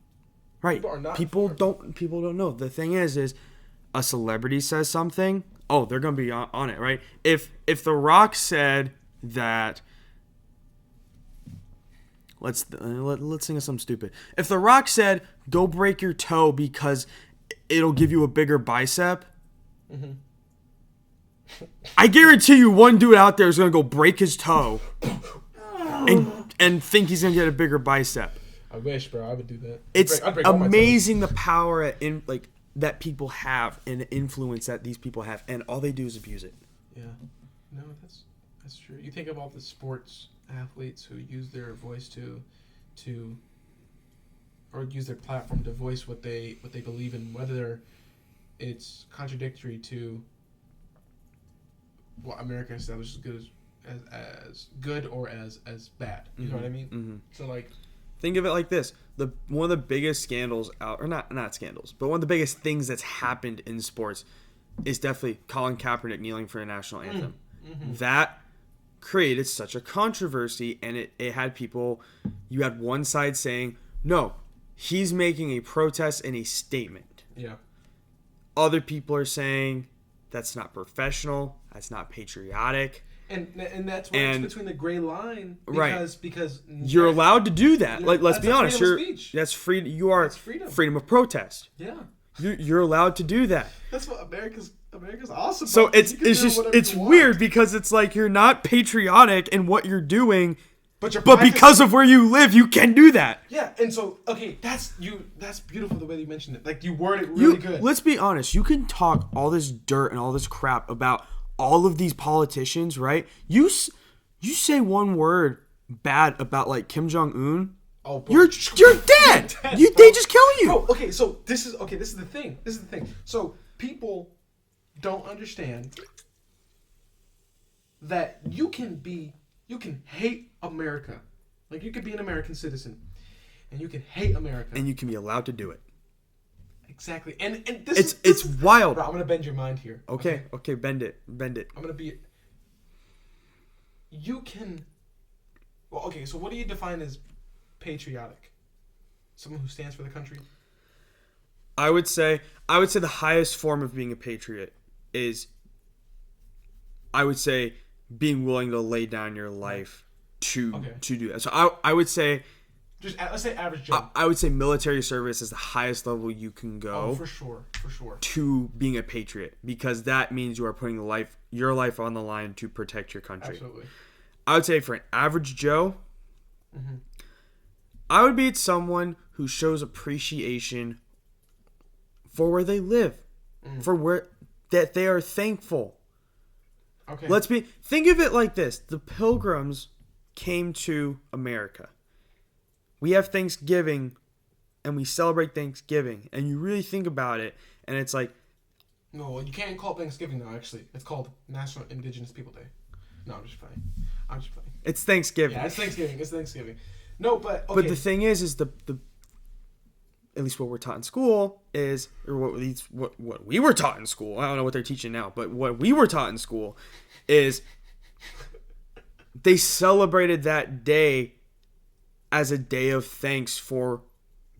right. People are not People informed. don't know. The thing is a celebrity says something, oh, they're gonna be on it, right? If The Rock said that. Let's think of something stupid. If The Rock said, "Go break your toe because it'll give you a bigger bicep," Mm-hmm. I guarantee you, one dude out there is gonna go break his toe and think he's gonna get a bigger bicep. I wish, bro. I would do that. It's I'd break all my toes. amazing the power that people have and the influence that these people have, and all they do is abuse it. Yeah. No, that's true. You think of all the sports athletes who use their voice to or use their platform to voice what they believe in, whether it's contradictory to what America established as good or as bad. You know what I mean? Mm-hmm. So like, think of it like this: one of the biggest scandals out, or not scandals, but one of the biggest things that's happened in sports is definitely Colin Kaepernick kneeling for a national anthem. Mm-hmm. That created such a controversy, and it had people. You had one side saying, "No, he's making a protest and a statement." yeah. Other people are saying that's not professional, that's not patriotic. And that's why it's between the gray line, because you're allowed to do that. Like, let's be honest, that's free. You are freedom of protest. Yeah, you're allowed to do that. That's what America's awesome. So about. it's weird because it's like you're not patriotic in what you're doing, but because of where you live, you can do that. Yeah, and so okay, that's beautiful the way you mentioned it. Like you word it really good. Let's be honest. You can talk all this dirt and all this crap about all of these politicians, right? You say one word bad about like Kim Jong-un, you're dead. They just kill you. Bro, okay, so this is the thing. So people don't understand that you can hate America. Like you could be an American citizen and you can hate America. And you can be allowed to do it. Exactly. And it's wild. Bro, I'm gonna bend your mind here. Okay, bend it. I'm gonna be. You can. Well, okay. So, what do you define as patriotic? Someone who stands for the country. I would say the highest form of being a patriot is, I would say, being willing to lay down your life to do that. So I would say. Let's say average Joe. I would say military service is the highest level you can go. Oh, for sure. To being a patriot, because that means you are putting your life on the line to protect your country. Absolutely. I would say for an average Joe, I would be someone who shows appreciation for where they live, for where that they are thankful. Okay. Think of it like this: the Pilgrims came to America. We have Thanksgiving, and we celebrate Thanksgiving, and you really think about it, and it's like... No, you can't call it Thanksgiving now, actually. It's called National Indigenous People Day. No, I'm just playing. It's Thanksgiving. Yeah, it's Thanksgiving. No, but... Okay. But the thing is the at least what we're taught in school is... Or what we were taught in school. I don't know what they're teaching now, but what we were taught in school is... They celebrated that day as a day of thanks for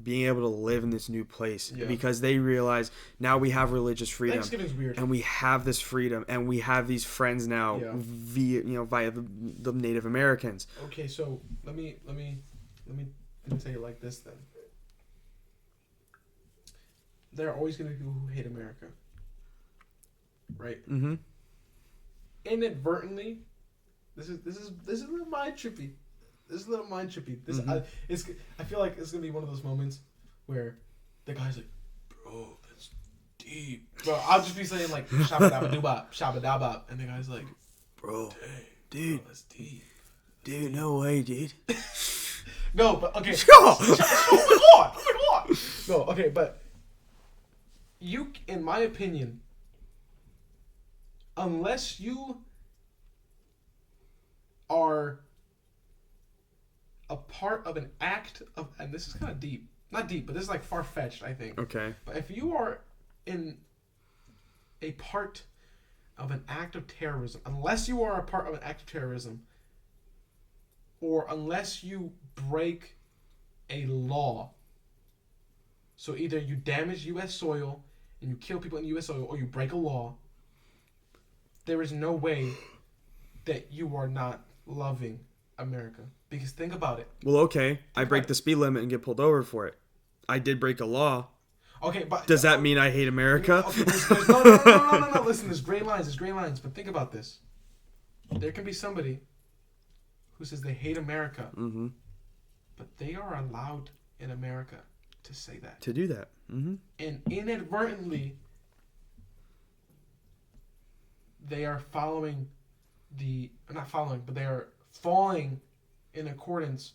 being able to live in this new place Yeah. because they realize now we have religious freedom. Thanksgiving's weird. And we have this freedom, and we have these friends now Yeah. via the Native Americans. Okay, so let me tell you like this then. There are always going to be people who hate America, right? Mm-hmm. Inadvertently, this is a little mind trippy. This is a little mind trippy. I feel like it's gonna be one of those moments where the guy's like, bro, that's deep. Bro, I'll just be saying like shabba-dabba-doo-bop, shabba-dabba, and the guy's like, bro, dang, dude, bro, that's deep. dude, no way, dude. No, but okay. Sure. Hold on. No, okay, but you, in my opinion, unless you are a part of an act of, and this is kind of deep, not deep, but this is like far-fetched, I think. Okay. But if you are in a part of an act of terrorism, unless you are a part of an act of terrorism, or unless you break a law, so either you damage U.S. soil and you kill people in U.S. soil, or you break a law, there is no way that you are not loving America. Because think about it. Well, okay, I break the speed limit and get pulled over for it. I did break a law. Okay, but Does that mean I hate America? Okay, there's no. Listen, there's gray lines. But think about this. There can be somebody who says they hate America, Mm-hmm. but they are allowed in America to say that. To do that. Mm-hmm. And inadvertently, they are they are falling in accordance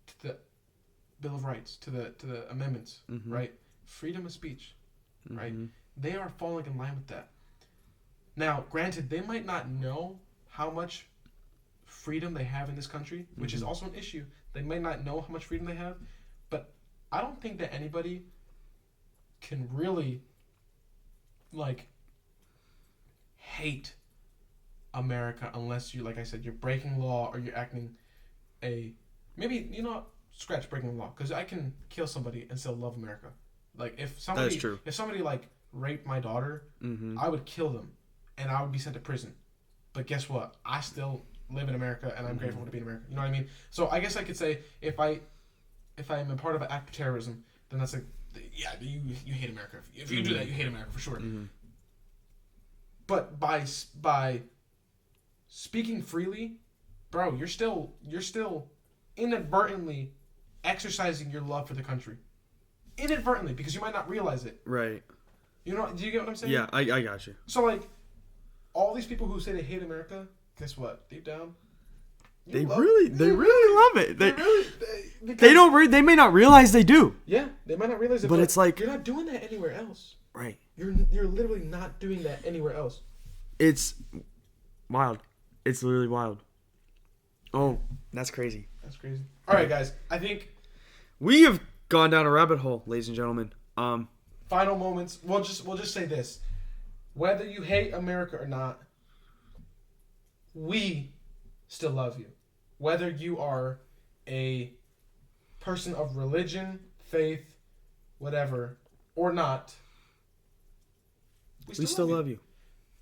to the Bill of Rights, to the amendments, Mm-hmm. right? Freedom of speech, right? Mm-hmm. They are falling in line with that. Now, granted, they might not know how much freedom they have in this country, which is Mhm. also an issue. They might not know how much freedom they have, but I don't think that anybody can really, like, hate America unless you, like I said, you're breaking law or you're acting scratch breaking law, because I can kill somebody and still love America. Like, if somebody, That's true. if somebody like raped my daughter, Mm-hmm. I would kill them and I would be sent to prison. But guess what? I still live in America and I'm grateful to be in America. You know what I mean? So I guess I could say if I'm a part of an act of terrorism, then that's like, yeah, you hate America. If you do that, you hate America for sure. Mm-hmm. But by speaking freely, bro, you're still inadvertently exercising your love for the country. Inadvertently, because you might not realize it. Right. You know? Do you get what I'm saying? Yeah, I got you. So, like, all these people who say they hate America, guess what? Deep down, They really love it. Because, They may not realize they do. yeah, they might not realize it, But it's like, you're not doing that anywhere else. right. You're literally not doing that anywhere else. It's wild. It's literally wild. Oh, that's crazy. That's crazy. All right, guys. I think We have gone down a rabbit hole, ladies and gentlemen. final moments. We'll just say this: whether you hate America or not, we still love you. Whether you are a person of religion, faith, whatever, or not, We still love you.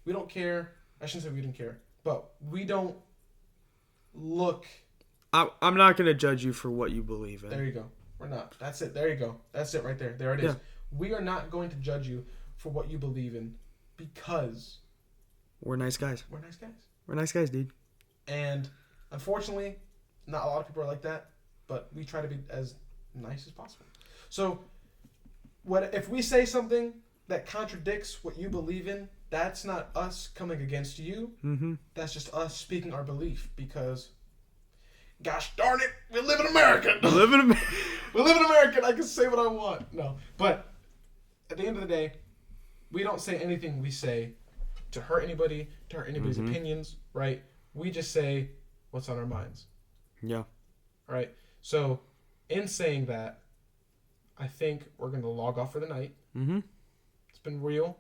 We don't care. I shouldn't say we didn't care, but we don't look. I'm not going to judge you for what you believe in. There you go. We're not. That's it. There you go. That's it right there. There it is. Yeah. We are not going to judge you for what you believe in because We're nice guys. we're nice guys. We're nice guys, dude. And unfortunately, not a lot of people are like that, but we try to be as nice as possible. So, if we say something that contradicts what you believe in, that's not us coming against you. Mm-hmm. That's just us speaking our belief because, gosh darn it, we live in America. We live in We live in America and I can say what I want. No. But at the end of the day, we don't say anything we say to hurt anybody, to hurt anybody's Mhm. opinions, right? We just say what's on our minds. Yeah. All right. So, in saying that, I think we're going to log off for the night. Mm-hmm. It's been real.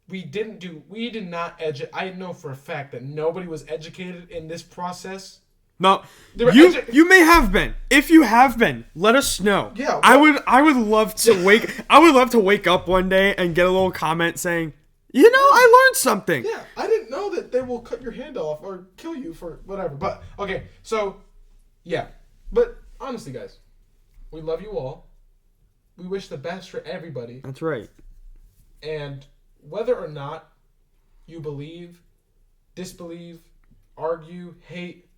We did not I know for a fact that nobody was educated in this process No, They were you may have been. If you have been, let us know. Yeah, I would love to wake up one day and get a little comment saying, I learned something. Yeah, I didn't know that they will cut your hand off or kill you for whatever. But okay, so yeah. But honestly, guys, we love you all. We wish the best for everybody. That's right. And whether or not you believe, disbelieve, argue, hate,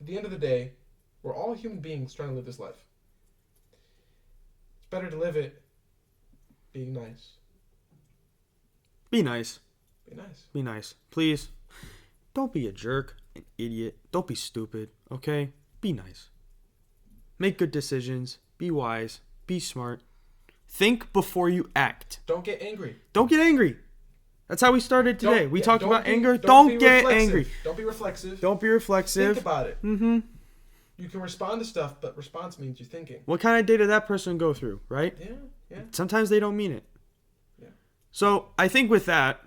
at the end of the day, we're all human beings trying to live this life. It's better to live it being nice. Be nice. Be nice. Be nice. Please. Don't be a jerk, an idiot. Don't be stupid, okay? Be nice. Make good decisions. Be wise. Be smart. Think before you act. Don't get angry. Don't get angry. That's how we started today. We talked about anger. Don't Don't be get reflexive. angry. Don't be reflexive. Don't be reflexive. Think about it. Mm-hmm. You can respond to stuff, but response means you're thinking. What kind of day did that person go through, right? Yeah. Sometimes they don't mean it. Yeah. So I think with that,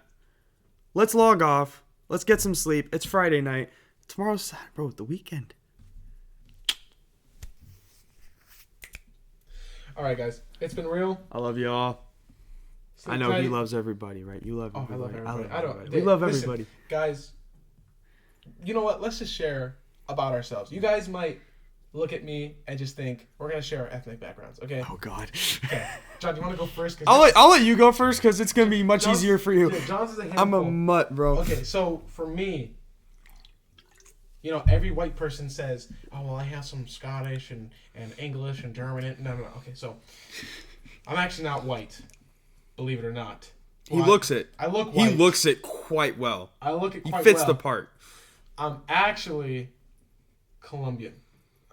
let's log off. Let's get some sleep. It's Friday night. Tomorrow's Saturday, bro. The weekend. All right, guys. It's been real. I love you all. I know Can he loves everybody, right? You love everybody. I love everybody. I love everybody. We love listen, everybody. Guys, you know what? Let's just share about ourselves. You guys might look at me and just think, we're going to share our ethnic backgrounds, okay? Oh, God. Okay. John, do you want to go first? I'll let you go first because it's going to be much easier for you. Dude, John's is a handful. I'm a mutt, bro. Okay, so for me, every white person says, oh, well, I have some Scottish and English and German. No. Okay, so I'm actually not white, believe it or not. He looks it. I look white. He looks it quite well. I look it quite well. He fits the part. I'm actually Colombian.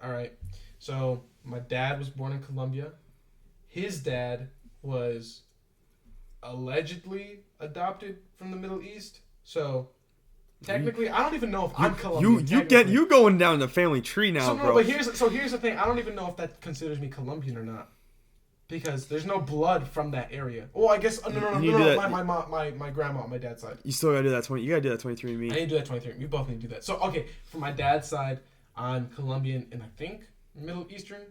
All right. So my dad was born in Colombia. His dad was allegedly adopted from the Middle East. So technically, I don't even know if I'm Colombian. You going down the family tree now, bro. But here's the thing. I don't even know if that considers me Colombian or not. Because there's no blood from that area. Oh, I guess no. My grandma on my dad's side. You still gotta do that You gotta do that 23andMe. I need to do that 23. You both need to do that. So okay, for my dad's side, I'm Colombian and I think Middle Eastern,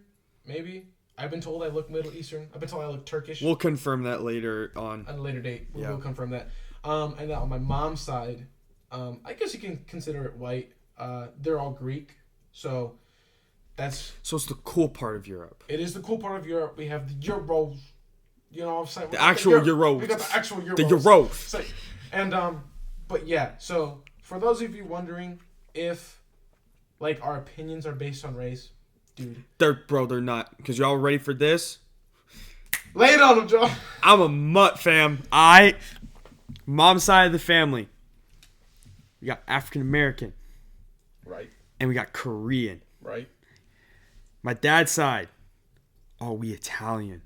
maybe. I've been told I look Middle Eastern. I've been told I look Turkish. We'll confirm that later on. At a later date, we will confirm that. And then on my mom's side, I guess you can consider it white. They're all Greek, so. So it's the cool part of Europe. It is the cool part of Europe. We have the Euros. You know what I'm saying? The actual Euros. We got the actual Euros. The Euros. So, and but yeah. So for those of you wondering if like our opinions are based on race, dude. They're not. Because y'all ready for this? Lay it on them, Joe. I'm a mutt, fam. Mom's side of the family. We got African American. Right. And we got Korean. Right. My dad's side. Oh, we Italian.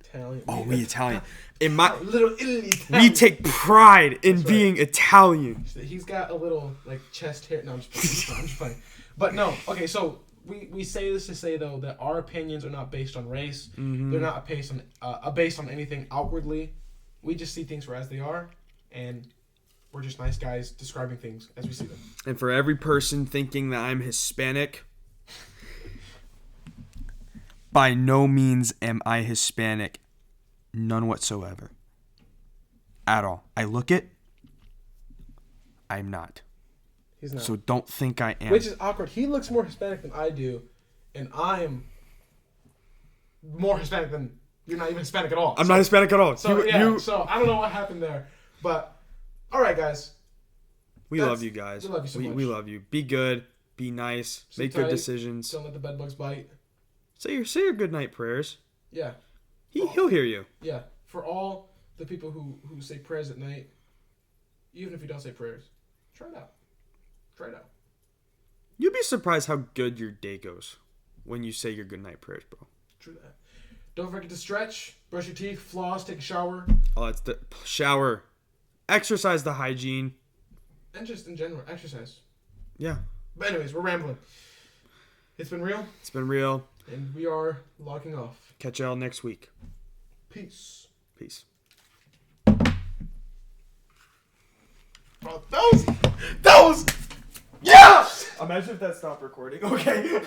We Italian. In my little Italy. We take pride in being Italian. He's got a little like chest hair. No, I'm just playing. But no, okay. So we say this to say though that our opinions are not based on race. Mm-hmm. They're not based on anything outwardly. We just see things for as they are, and we're just nice guys describing things as we see them. And for every person thinking that I'm Hispanic. By no means am I Hispanic. None whatsoever. At all. I look it. I'm not. He's not. So don't think I am. Which is awkward. He looks more Hispanic than I do. And I'm more Hispanic than... You're not even Hispanic at all. I'm not Hispanic at all. So so I don't know what happened there. But, alright guys. We love you guys. We love you so much. We love you. Be good. Be nice. Make good decisions. Don't let the bedbugs bite. Say your good night prayers. Yeah. He'll hear you. Yeah. For all the people who say prayers at night, even if you don't say prayers, try it out. Try it out. You'd be surprised how good your day goes when you say your good night prayers, bro. True that. Don't forget to stretch, brush your teeth, floss, take a shower. Oh, that's the shower. Exercise the hygiene. And just in general, exercise. Yeah. But anyways, we're rambling. It's been real. It's been real. And we are logging off. Catch y'all next week. Peace. Peace. Oh, that was Yeah! Imagine if that stopped recording. Okay.